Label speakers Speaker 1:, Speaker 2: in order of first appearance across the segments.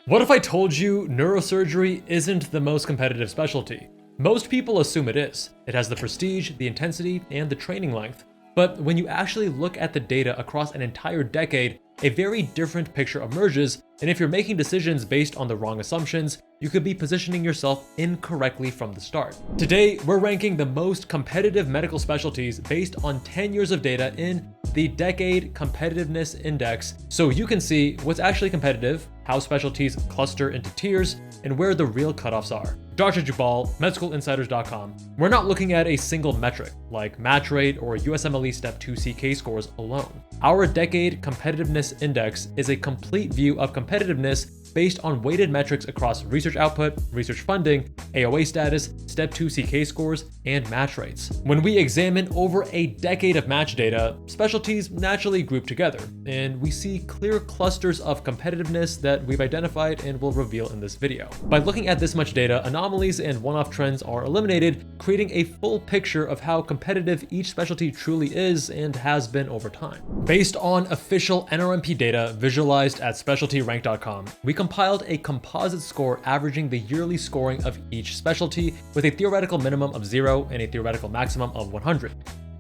Speaker 1: What if I told you neurosurgery isn't the most competitive specialty? Most people assume it is. It has the prestige, the intensity, and the training length. But when you actually look at the data across an entire decade, a very different picture emerges, and if you're making decisions based on the wrong assumptions, you could be positioning yourself incorrectly from the start. Today, we're ranking the most competitive medical specialties based on 10 years of data in the Decade Competitiveness Index, so you can see what's actually competitive, how specialties cluster into tiers, and where the real cutoffs are. Dr. Jubal, MedSchoolInsiders.com. We're not looking at a single metric, like match rate or USMLE Step 2 CK scores alone. Our Decade Competitiveness Index is a complete view of competitiveness based on weighted metrics across research output, research funding, AOA status, Step 2 CK scores, and match rates. When we examine over a decade of match data, specialties naturally group together, and we see clear clusters of competitiveness that we've identified and will reveal in this video. By looking at this much data, anomalies and one-off trends are eliminated, creating a full picture of how competitive each specialty truly is and has been over time. Based on official NRMP data visualized at specialtyrank.com, we compiled a composite score averaging the yearly scoring of each specialty with a theoretical minimum of 0 and a theoretical maximum of 100.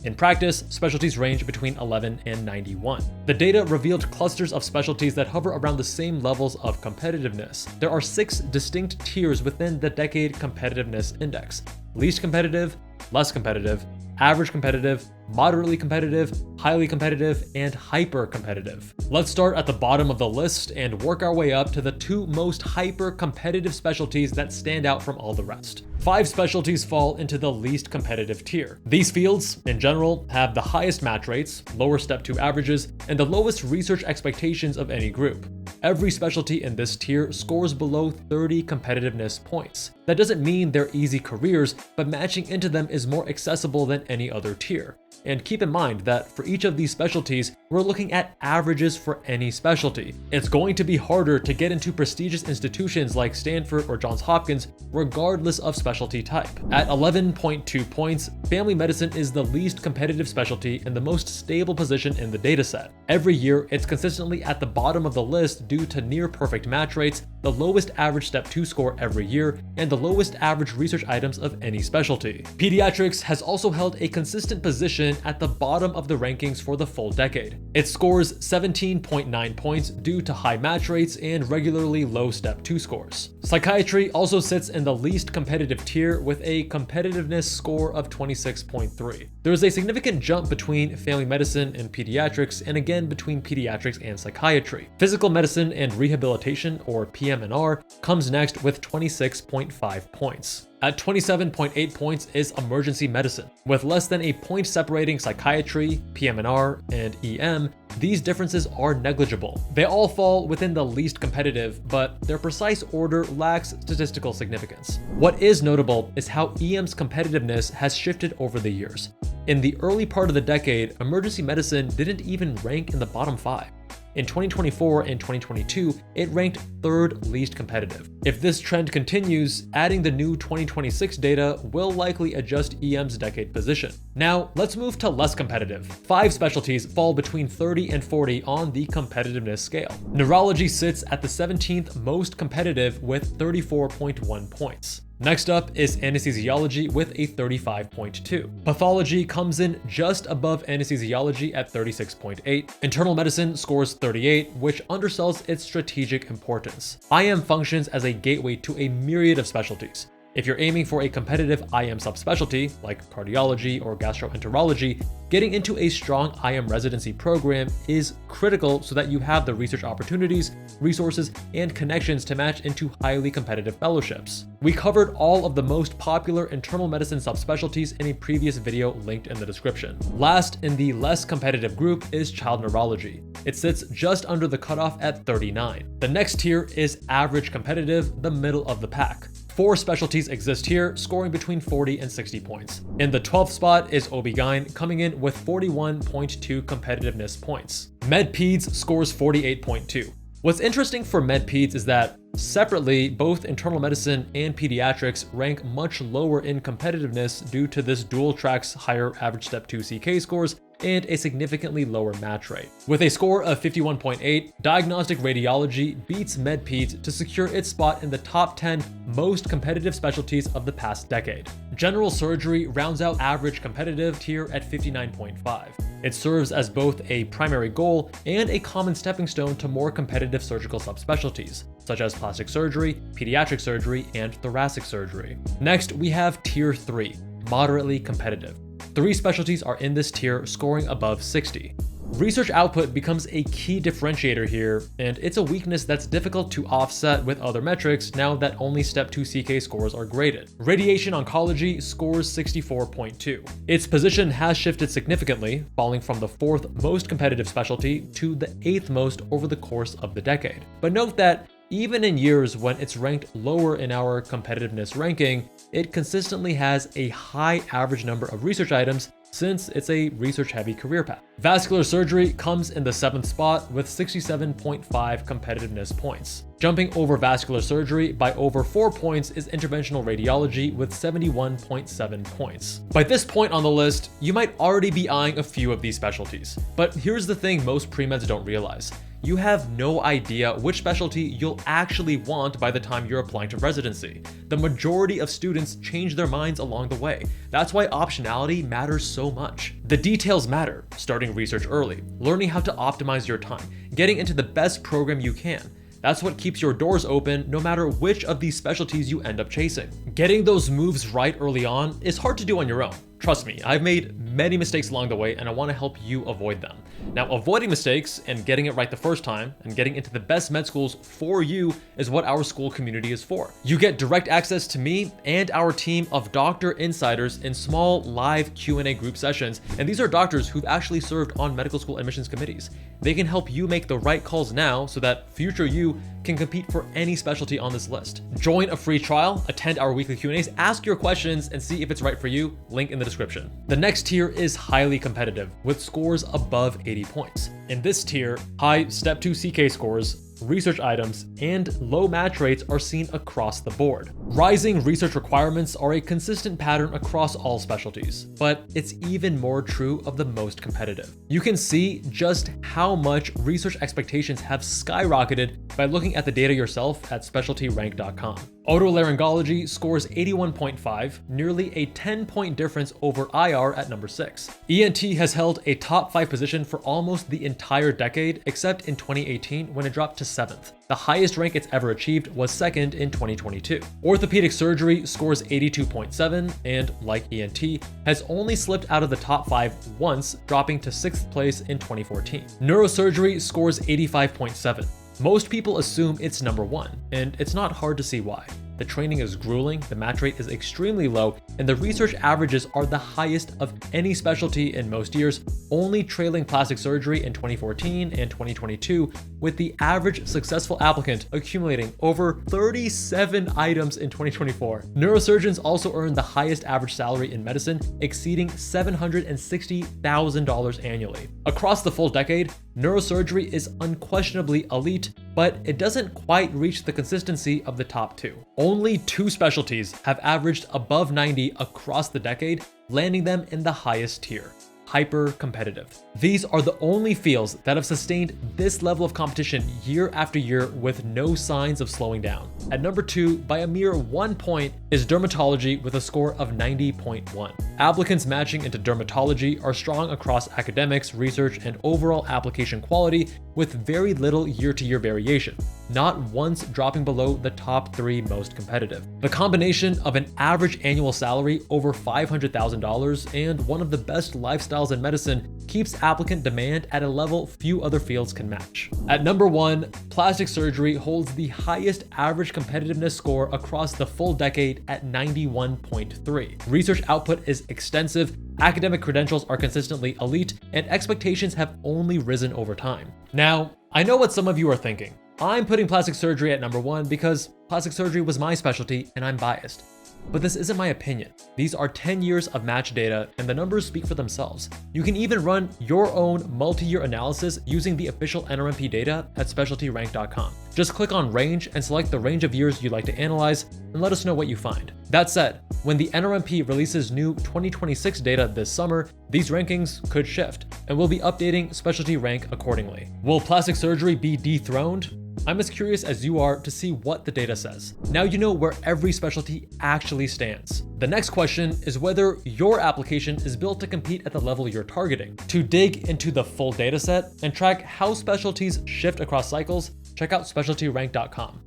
Speaker 1: In practice, specialties range between 11 and 91. The data revealed clusters of specialties that hover around the same levels of competitiveness. There are 6 distinct tiers within the Decade Competitiveness Index: least competitive, less competitive, average competitive, moderately competitive, highly competitive, and hyper competitive. Let's start at the bottom of the list and work our way up to the 2 most hyper competitive specialties that stand out from all the rest. 5 specialties fall into the least competitive tier. These fields, in general, have the highest match rates, lower Step 2 averages, and the lowest research expectations of any group. Every specialty in this tier scores below 30 competitiveness points. That doesn't mean they're easy careers, but matching into them is more accessible than any other tier. And keep in mind that for each of these specialties, we're looking at averages for any specialty. It's going to be harder to get into prestigious institutions like Stanford or Johns Hopkins, regardless of specialty type. At 11.2 points, family medicine is the least competitive specialty and the most stable position in the dataset. Every year, it's consistently at the bottom of the list due to near perfect match rates, the lowest average Step 2 score every year, and the lowest average research items of any specialty. Pediatrics has also held a consistent position at the bottom of the rankings for the full decade. It scores 17.9 points due to high match rates and regularly low Step 2 scores. Psychiatry also sits in the least competitive tier with a competitiveness score of 26.3. There is a significant jump between family medicine and pediatrics, and again between pediatrics and psychiatry. Physical medicine and rehabilitation, or PM&R, comes next with 26.5 points. At 27.8 points is emergency medicine. With less than a point separating psychiatry, PM&R, and EM, these differences are negligible. They all fall within the least competitive, but their precise order lacks statistical significance. What is notable is how EM's competitiveness has shifted over the years. In the early part of the decade, emergency medicine didn't even rank in the bottom 5. In 2024 and 2022, it ranked 3rd least competitive. If this trend continues, adding the new 2026 data will likely adjust EM's decade position. Now, let's move to less competitive. 5 specialties fall between 30 and 40 on the competitiveness scale. Neurology sits at the 17th most competitive with 34.1 points. Next up is anesthesiology with a 35.2. Pathology comes in just above anesthesiology at 36.8. Internal medicine scores 38, which undersells its strategic importance. IM functions as a gateway to a myriad of specialties. If you're aiming for a competitive IM subspecialty, like cardiology or gastroenterology, getting into a strong IM residency program is critical so that you have the research opportunities, resources, and connections to match into highly competitive fellowships. We covered all of the most popular internal medicine subspecialties in a previous video linked in the description. Last in the less competitive group is child neurology. It sits just under the cutoff at 39. The next tier is average competitive, the middle of the pack. 4 specialties exist here, scoring between 40 and 60 points. In the 12th spot is OB-GYN, coming in with 41.2 competitiveness points. Med-Peds scores 48.2. What's interesting for Med-Peds is that separately, both internal medicine and pediatrics rank much lower in competitiveness due to this dual track's higher average Step 2 CK scores and a significantly lower match rate. With a score of 51.8, diagnostic radiology beats MedPeds to secure its spot in the top 10 most competitive specialties of the past decade. General surgery rounds out average competitive tier at 59.5. It serves as both a primary goal and a common stepping stone to more competitive surgical subspecialties, such as plastic surgery, pediatric surgery, and thoracic surgery. Next, we have Tier 3, moderately competitive. 3 specialties are in this tier, scoring above 60. Research output becomes a key differentiator here, and it's a weakness that's difficult to offset with other metrics now that only Step 2 CK scores are graded. Radiation oncology scores 64.2. Its position has shifted significantly, falling from the 4th most competitive specialty to the 8th most over the course of the decade. But note that even in years when it's ranked lower in our competitiveness ranking, it consistently has a high average number of research items since it's a research-heavy career path. Vascular surgery comes in the 7th spot with 67.5 competitiveness points. Jumping over vascular surgery by over 4 points is interventional radiology with 71.7 points. By this point on the list, you might already be eyeing a few of these specialties. But here's the thing most pre-meds don't realize. You have no idea which specialty you'll actually want by the time you're applying to residency. The majority of students change their minds along the way. That's why optionality matters so much. The details matter, starting research early, learning how to optimize your time, getting into the best program you can. That's what keeps your doors open no matter which of these specialties you end up chasing. Getting those moves right early on is hard to do on your own. Trust me, I've made many mistakes along the way and I want to help you avoid them. Now, avoiding mistakes and getting it right the first time and getting into the best med schools for you is what our Skool community is for. You get direct access to me and our team of doctor insiders in small live Q&A group sessions, and these are doctors who've actually served on medical school admissions committees. They can help you make the right calls now so that future you can compete for any specialty on this list. Join a free trial, attend our weekly Q&As, ask your questions, and see if it's right for you. Link in the description. The next tier is highly competitive with scores above 80 points. In this tier, high Step 2 CK scores, research items, and low match rates are seen across the board. Rising research requirements are a consistent pattern across all specialties, but it's even more true of the most competitive. You can see just how much research expectations have skyrocketed by looking at the data yourself at specialtyrank.com. Otolaryngology scores 81.5, nearly a 10-point difference over IR at number 6. ENT has held a top 5 position for almost the entire decade, except in 2018 when it dropped to 7th. The highest rank it's ever achieved was 2nd in 2022. Orthopedic surgery scores 82.7 and, like ENT, has only slipped out of the top 5 once, dropping to 6th place in 2014. Neurosurgery scores 85.7. Most people assume it's number 1, and it's not hard to see why. The training is grueling, the match rate is extremely low, and the research averages are the highest of any specialty in most years, only trailing plastic surgery in 2014 and 2022, with the average successful applicant accumulating over 37 items in 2024. Neurosurgeons also earn the highest average salary in medicine, exceeding $760,000 annually. Across the full decade, neurosurgery is unquestionably elite, but it doesn't quite reach the consistency of the top 2. Only 2 specialties have averaged above 90 across the decade, landing them in the highest tier. Hyper-competitive. These are the only fields that have sustained this level of competition year after year with no signs of slowing down. At number 2, by a mere 1 point, is dermatology with a score of 90.1. Applicants matching into dermatology are strong across academics, research, and overall application quality with very little year-to-year variation, not once dropping below the top 3 most competitive. The combination of an average annual salary over $500,000 and one of the best lifestyles in medicine keeps applicant demand at a level few other fields can match. At number 1, plastic surgery holds the highest average competitiveness score across the full decade at 91.3. Research output is extensive, academic credentials are consistently elite, and expectations have only risen over time. Now, I know what some of you are thinking. I'm putting plastic surgery at number 1 because plastic surgery was my specialty and I'm biased. But this isn't my opinion. These are 10 years of match data, and the numbers speak for themselves. You can even run your own multi-year analysis using the official NRMP data at specialtyrank.com. Just click on range and select the range of years you'd like to analyze, and let us know what you find. That said, when the NRMP releases new 2026 data this summer, these rankings could shift, and we'll be updating Specialty Rank accordingly. Will plastic surgery be dethroned? I'm as curious as you are to see what the data says. Now you know where every specialty actually stands. The next question is whether your application is built to compete at the level you're targeting. To dig into the full dataset and track how specialties shift across cycles, check out specialtyrank.com.